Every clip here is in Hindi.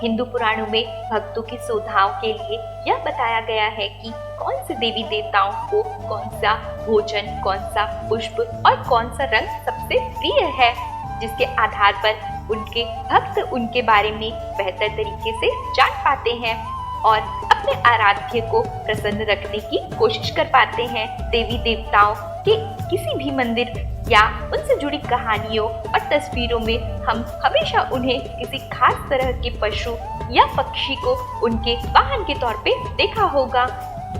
हिंदू पुराणों में भक्तों की सुविधाओं के लिए यह बताया गया है कि कौन से देवी देवताओं को कौन सा भोजन, कौन सा पुष्प और कौन सा रंग सबसे प्रिय है, जिसके आधार पर उनके भक्त उनके बारे में बेहतर तरीके से जान पाते हैं और अपने आराध्य को प्रसन्न रखने की कोशिश कर पाते हैं। देवी देवताओं के किसी भी मंदिर या उनसे जुड़ी कहानियों और तस्वीरों में हम हमेशा उन्हें किसी खास तरह के पशु या पक्षी को उनके वाहन के तौर पे देखा होगा।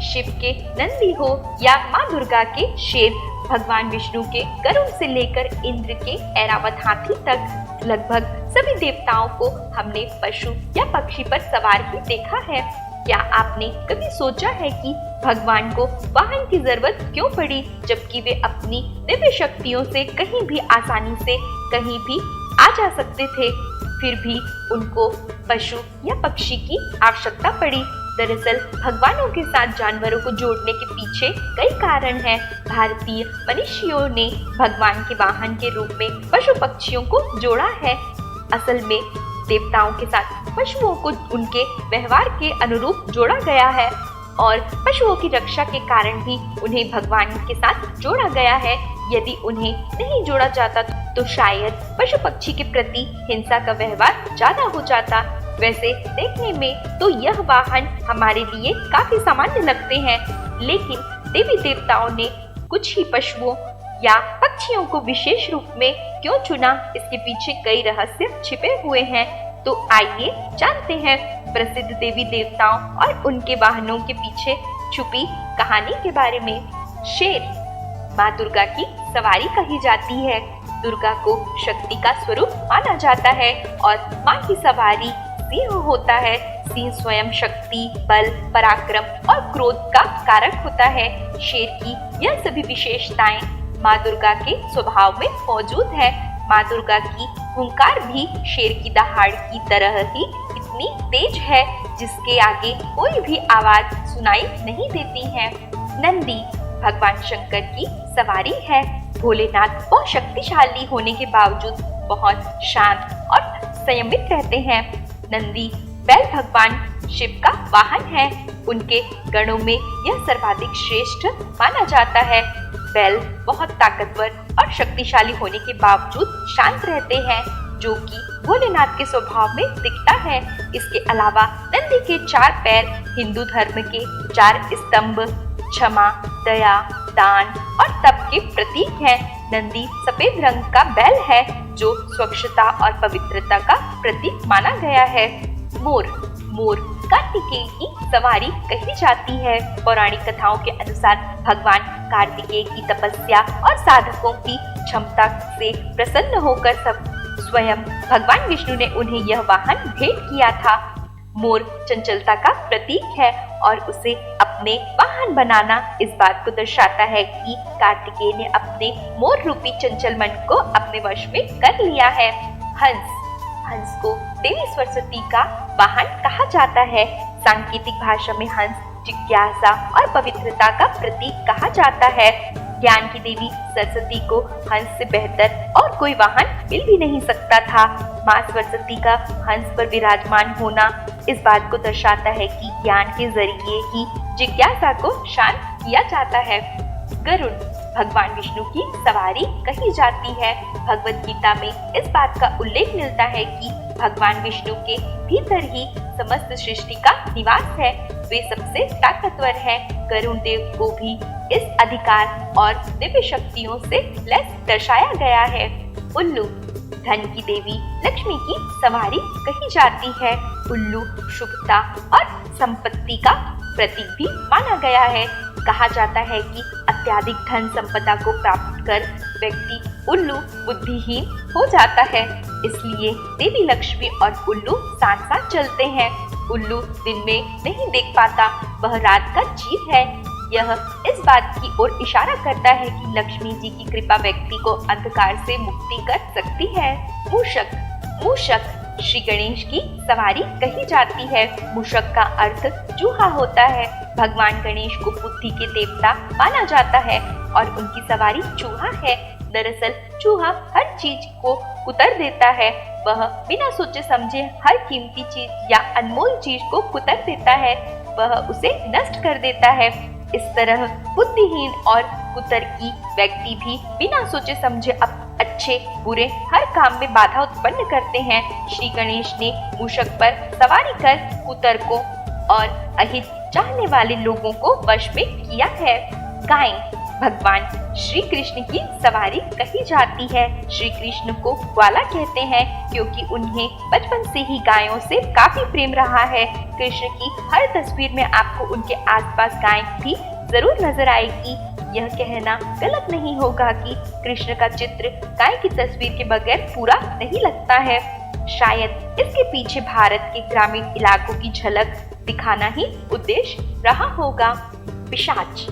शिव के नंदी हो या माँ दुर्गा के शेर, भगवान विष्णु के गरुड़ से लेकर इंद्र के ऐरावत हाथी तक लगभग सभी देवताओं को हमने पशु या पक्षी पर सवार ही देखा है। क्या आपने कभी सोचा है कि भगवान को वाहन की जरूरत क्यों पड़ी, जबकि वे अपनी दिव्य शक्तियों से कहीं भी आसानी से कहीं भी आ जा सकते थे, फिर भी उनको पशु या पक्षी की आवश्यकता पड़ी। दरअसल भगवानों के साथ जानवरों को जोड़ने के पीछे कई कारण हैं। भारतीय मनुष्यों ने भगवान के वाहन के रूप में पशु पक्षियों को जोड़ा है। असल में देवताओं के साथ पशुओं को उनके व्यवहार के अनुरूप जोड़ा गया है और पशुओं की रक्षा के कारण भी उन्हें भगवान के साथ जोड़ा गया है। यदि उन्हें नहीं जोड़ा जाता तो शायद पशु पक्षी के प्रति हिंसा का व्यवहार ज्यादा हो जाता। वैसे देखने में तो यह वाहन हमारे लिए काफी सामान्य लगते हैं, लेकिन देवी देवताओं ने कुछ ही पशुओं या पक्षियों को विशेष रूप में क्यों चुना, इसके पीछे कई रहस्य छिपे हुए हैं। तो आइए जानते हैं प्रसिद्ध देवी देवताओं और उनके वाहनों के पीछे छुपी कहानी के बारे में। शेर माँ दुर्गा की सवारी कही जाती है। दुर्गा को शक्ति का स्वरूप माना जाता है और माँ की सवारी सिंह होता है। सिंह स्वयं शक्ति, बल, पराक्रम और क्रोध का कारक होता है। शेर की यह सभी विशेषताएं माँ दुर्गा के स्वभाव में मौजूद है। माँ दुर्गा की हुंकार भी शेर की दहाड़ की तरह ही इतनी तेज है, जिसके आगे कोई भी आवाज सुनाई नहीं देती है। नंदी भगवान शंकर की सवारी है। भोलेनाथ बहुत शक्तिशाली होने के बावजूद बहुत शांत और संयमित रहते हैं। नंदी बैल भगवान शिव का वाहन है। उनके गणों में यह सर्वाधिक श्रेष्ठ माना जाता है। बैल बहुत ताकतवर और शक्तिशाली होने के बावजूद शांत रहते हैं, जो कि भोलेनाथ के स्वभाव में दिखता है। इसके अलावा नंदी के 4 पैर हिंदू धर्म के 4 स्तंभ, क्षमा, दया, दान और तप के प्रतीक हैं। नंदी सफेद रंग का बैल है, जो स्वच्छता और पवित्रता का प्रतीक माना गया है। मोर कार्तिकेय की सवारी कही जाती है। पौराणिक कथाओं के अनुसार भगवान कार्तिकेय की तपस्या और साधकों की क्षमता से प्रसन्न होकर स्वयं भगवान विष्णु ने उन्हें यह वाहन भेंट किया था। मोर चंचलता का प्रतीक है और उसे अपने वाहन बनाना इस बात को दर्शाता है कि कार्तिकेय ने अपने मोर रूपी चंचल मन को अपने वश में कर लिया है। हंस को देवी सरस्वती का वाहन कहा जाता है। सांकेतिक भाषा में हंस जिज्ञासा और पवित्रता का प्रतीक कहा जाता है। ज्ञान की देवी सरस्वती को हंस से बेहतर और कोई वाहन मिल भी नहीं सकता था। माँ सरस्वती का हंस पर विराजमान होना इस बात को दर्शाता है कि ज्ञान के जरिए ही जिज्ञासा को शांत किया जाता है। गरुड़ भगवान विष्णु की सवारी कही जाती है। भगवत गीता में इस बात का उल्लेख मिलता है कि भगवान विष्णु के भीतर ही समस्त सृष्टि का निवास है। वे सबसे ताकतवर हैं। गरुड़ देव को भी इस अधिकार और दिव्य शक्तियों से लैस दर्शाया गया है। उल्लू धन की देवी लक्ष्मी की सवारी कही जाती है। उल्लू शुभता और संपत्ति का प्रतीक भी माना गया है। कहा जाता है कि अत्यधिक धन संपदा को प्राप्त कर व्यक्ति उल्लू बुद्धिहीन हो जाता है, इसलिए देवी लक्ष्मी और उल्लू साथ साथ चलते हैं। उल्लू दिन में नहीं देख पाता, वह रात का जीव है। यह इस बात की ओर इशारा करता है कि लक्ष्मी जी की कृपा व्यक्ति को अंधकार से मुक्ति कर सकती है। मूषक श्री गणेश की सवारी कही जाती है। मूषक का अर्थ चूहा होता है। भगवान गणेश को बुद्धि के देवता माना जाता है और उनकी सवारी चूहा है। दरअसल चूहा हर चीज को कुतर देता है। वह बिना सोचे समझे हर कीमती चीज या अनमोल चीज को कुतर देता है, वह उसे नष्ट कर देता है। इस तरह बुद्धिहीन और कुतर्की व्यक्ति भी बिना सोचे समझे अच्छे बुरे हर काम में बाधा उत्पन्न करते हैं। श्री गणेश ने मूषक पर सवारी कर कुतर्कों और अहित चाहने वाले लोगों को वश में किया है। गाय भगवान श्री कृष्ण की सवारी कही जाती है। श्री कृष्ण को ग्वाला कहते हैं क्योंकि उन्हें बचपन से ही गायों से काफी प्रेम रहा है। कृष्ण की हर तस्वीर में आपको उनके आसपास गाय भी जरूर नजर आएगी। यह कहना गलत नहीं होगा कि कृष्ण का चित्र गाय की तस्वीर के बगैर पूरा नहीं लगता है। शायद इसके पीछे भारत के ग्रामीण इलाकों की झलक दिखाना ही उद्देश्य रहा होगा। पिशाच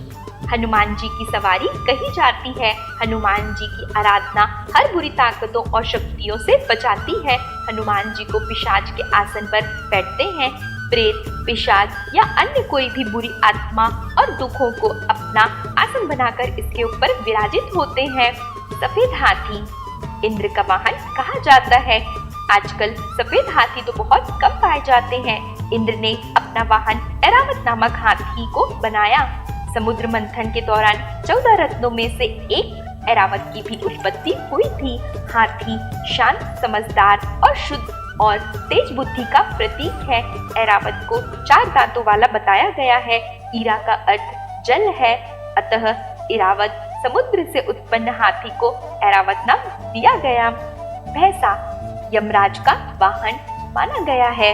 हनुमान जी की सवारी कही जाती है। हनुमान जी की आराधना हर बुरी ताकतों और शक्तियों से बचाती है। हनुमान जी को पिशाच के आसन पर बैठते हैं। प्रेत, पिशाच या अन्य कोई भी बुरी आत्मा और दुखों को अपना आसन बनाकर इसके ऊपर विराजित होते हैं। सफेद हाथी इंद्र का वाहन कहा जाता है। आजकल सफेद हाथी तो बहुत कम पाए जाते हैं। इंद्र ने अपना वाहन ऐरावत नामक हाथी को बनाया। समुद्र मंथन के दौरान 14 रत्नों में से एक ऐरावत की भी उत्पत्ति हुई थी। हाथी शांत, समझदार और शुद्ध और तेज बुद्धि का प्रतीक है। ऐरावत को 4 दांतों वाला बताया गया है। ईरा का अर्थ जल है, अतः ऐरावत समुद्र से उत्पन्न हाथी को ऐरावत नाम दिया गया। भैंसा यमराज का वाहन माना गया है।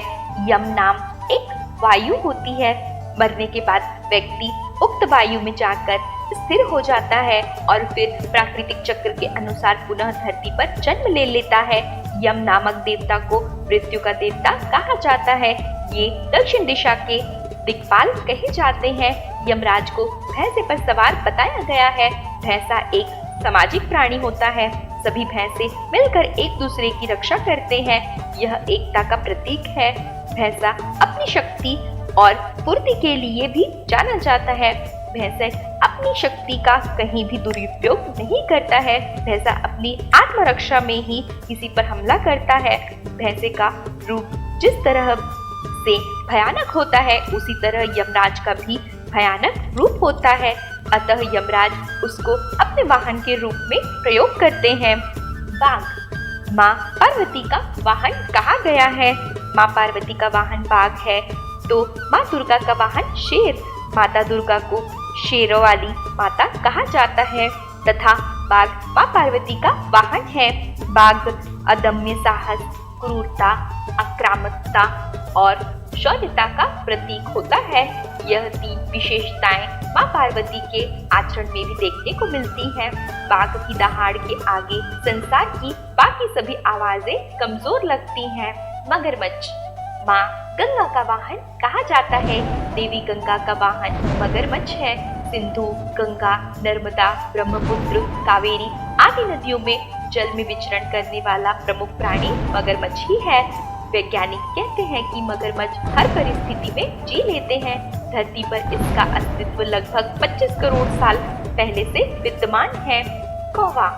यम नाम एक वायु होती है। मरने के बाद व्यक्ति उक्त वायु में जाकर स्थिर हो जाता है और फिर प्राकृतिक चक्र के अनुसार पुनः धरती पर जन्म ले लेता है। यम नामक देवता को मृत्यु का देवता कहा जाता है। ये दक्षिण दिशा के दिक्पाल कहे जाते हैं। यमराज को भैंसे पर सवार बताया गया है। भैंसा एक सामाजिक प्राणी होता है। सभी भैंसे मिलकर एक दूसरे की रक्षा करते हैं। यह एकता का प्रतीक है। भैंसा अपनी शक्ति और पूर्ति के लिए भी जाना जाता है। भैंसा अपनी शक्ति का कहीं भी दुरुपयोग नहीं करता है। भैंसा अपनी आत्मरक्षा में ही किसी पर हमला करता है। भैंसे का रूप जिस तरह से भयानक होता है, उसी तरह यमराज का भी भयानक रूप होता है। अतः यमराज उसको अपने वाहन के रूप में प्रयोग करते हैं। बाघ माँ पार्वती का वाहन कहा गया है। माँ पार्वती का वाहन बाघ है तो माँ दुर्गा का वाहन शेर। माता दुर्गा को शेरों वाली माता कहा जाता है तथा बाघ माँ पार्वती का वाहन है। बाघ अदम्य साहस, क्रूरता, आक्रामकता और शौर्यता का प्रतीक होता है। यह 3 विशेषताएं माँ पार्वती के आचरण में भी देखने को मिलती हैं। बाघ की दहाड़ के आगे संसार की बाकी सभी आवाजें कमजोर लगती हैं। मगरमच्छ माँ गंगा का वाहन कहा जाता है। देवी गंगा का वाहन मगरमच्छ है। सिंधु, गंगा, नर्मदा, ब्रह्मपुत्र, कावेरी आदि नदियों में जल में विचरण करने वाला प्रमुख प्राणी मगरमच्छ ही है। वैज्ञानिक कहते हैं कि मगरमच्छ हर परिस्थिति में जी लेते हैं। धरती पर इसका अस्तित्व लगभग 25 करोड़ साल पहले से विद्यमान है। कौवा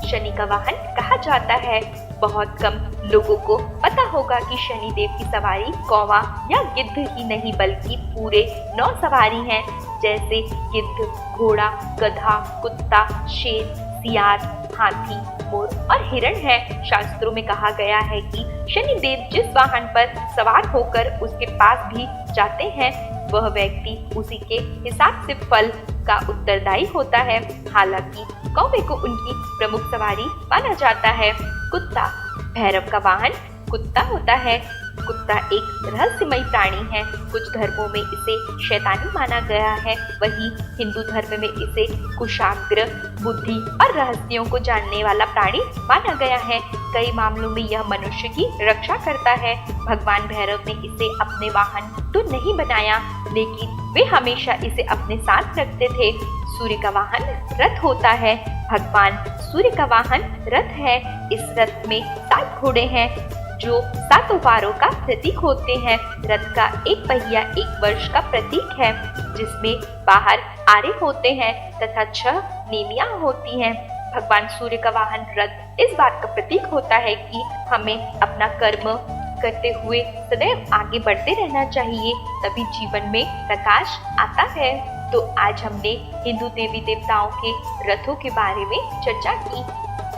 शनि का वाहन कहा जाता है। बहुत कम लोगों को पता होगा कि शनि देव की सवारी कौवा या गिद्ध ही नहीं बल्कि पूरे 9 सवारी हैं, जैसे गिद्ध, घोड़ा, गधा, कुत्ता, शेर, सियार, हाथी, मोर और हिरण है। शास्त्रों में कहा गया है कि शनि देव जिस वाहन पर सवार होकर उसके पास भी जाते हैं, वह व्यक्ति उसी के हिसाब से फल का उत्तरदायी होता है। हालांकि कौवे को उनकी प्रमुख सवारी माना जाता है। कुत्ता भैरव का वाहन कुत्ता होता है। कुत्ता एक रहस्यमय प्राणी है। कुछ धर्मों में इसे शैतानी माना गया है, वहीं हिंदू धर्म में इसे कुशाग्र, बुद्धि और रहस्यों को जानने वाला प्राणी माना गया है। कई मामलों में यह मनुष्य की रक्षा करता है। भगवान भैरव ने इसे अपने वाहन तो नहीं बनाया, लेकिन वे हमेशा इसे अपने साथ रखते थे। सूर्य का वाहन रथ होता है। भगवान सूर्य का वाहन रथ है। इस रथ में 7 घोड़े हैं जो 7 वारों का प्रतीक होते हैं। रथ का एक पहिया 1 वर्ष का प्रतीक है, जिसमें बाहर आरे होते हैं तथा 6 नेमियां होती हैं। भगवान सूर्य का वाहन रथ इस बात का प्रतीक होता है कि हमें अपना कर्म करते हुए सदैव आगे बढ़ते रहना चाहिए, तभी जीवन में प्रकाश आता है। तो आज हमने हिंदू देवी देवताओं के रथों के बारे में चर्चा की।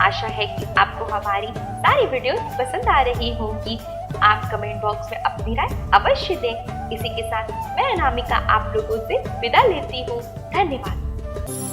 आशा है कि आपको हमारी सारी वीडियोस पसंद आ रही होंगी। आप कमेंट बॉक्स में अपनी राय अवश्य दें। इसी के साथ मैं अनामिका आप लोगों से विदा लेती हूँ। धन्यवाद।